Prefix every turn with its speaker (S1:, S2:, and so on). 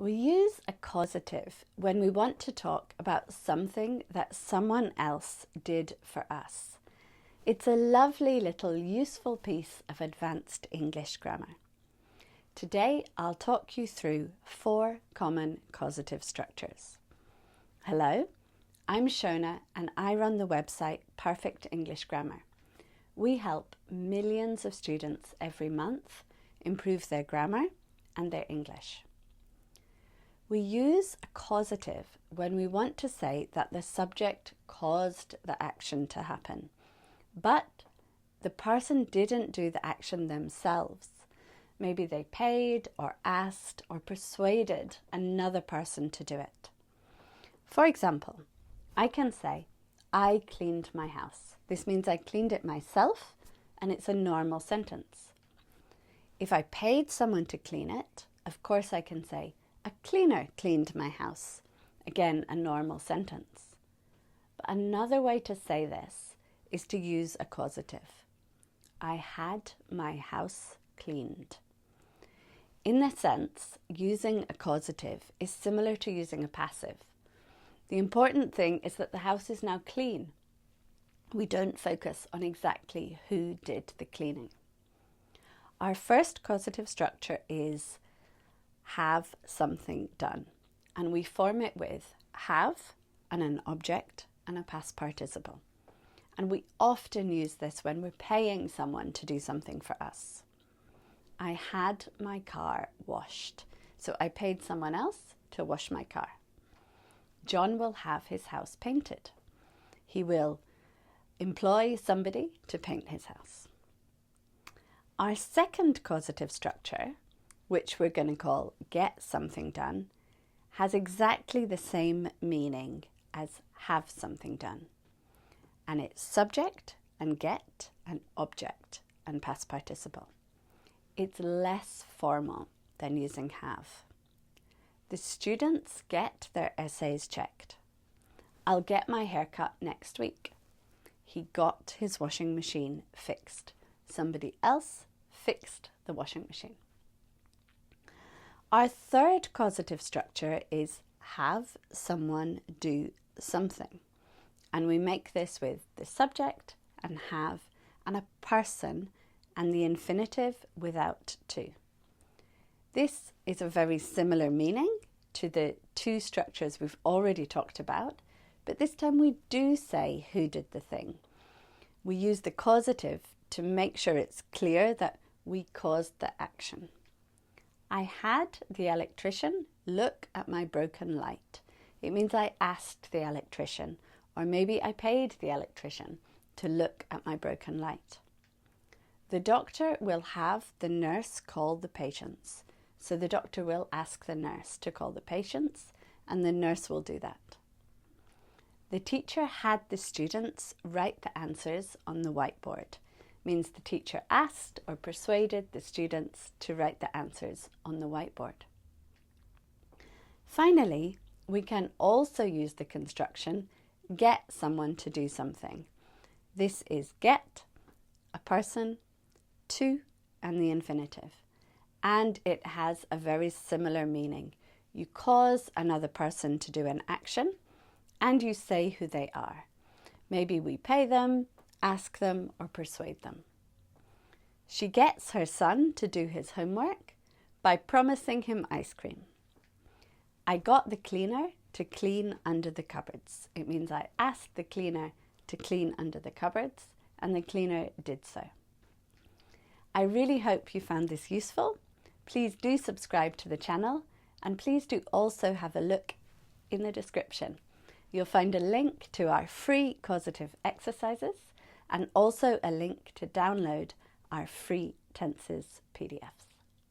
S1: We use a causative when we want to talk about something that someone else did for us. It's a lovely little useful piece of advanced English grammar. Today I'll talk you through 4 common causative structures. Hello, I'm Shona and I run the website Perfect English Grammar. We help millions of students every month improve their grammar and their English. We use a causative when we want to say that the subject caused the action to happen, but the person didn't do the action themselves. Maybe they paid or asked or persuaded another person to do it. For example, I can say, I cleaned my house. This means I cleaned it myself, and it's a normal sentence. If I paid someone to clean it, of course I can say, a cleaner cleaned my house. Again, a normal sentence. But another way to say this is to use a causative. I had my house cleaned. In this sense, using a causative is similar to using a passive. The important thing is that the house is now clean. We don't focus on exactly who did the cleaning. Our first causative structure is have something done, and we form it with have and an object and a past participle. And we often use this when we're paying someone to do something for us. I had my car washed, so I paid someone else to wash my car. John will have his house painted. He will employ somebody to paint his house. Our second causative structure, which we're going to call get something done, has exactly the same meaning as have something done. And it's subject and get and object and past participle. It's less formal than using have. The students get their essays checked. I'll get my haircut next week. He got his washing machine fixed. Somebody else fixed the washing machine. Our third causative structure is have someone do something. And we make this with the subject and have and a person and the infinitive without to. This is a very similar meaning to the 2 structures we've already talked about, but this time we do say who did the thing. We use the causative to make sure it's clear that we caused the action. I had the electrician look at my broken light. It means I asked the electrician, or maybe I paid the electrician to look at my broken light. The doctor will have the nurse call the patients. So the doctor will ask the nurse to call the patients, and the nurse will do that. The teacher had the students write the answers on the whiteboard. Means the teacher asked or persuaded the students to write the answers on the whiteboard. Finally, we can also use the construction get someone to do something. This is get, a person, to, and the infinitive. And it has a very similar meaning. You cause another person to do an action and you say who they are. Maybe we pay them, ask them, or persuade them. She gets her son to do his homework by promising him ice cream. I got the cleaner to clean under the cupboards. It means I asked the cleaner to clean under the cupboards, and the cleaner did so. I really hope you found this useful. Please do subscribe to the channel, and please do also have a look in the description. You'll find a link to our free causative exercises and also a link to download our free tenses PDFs.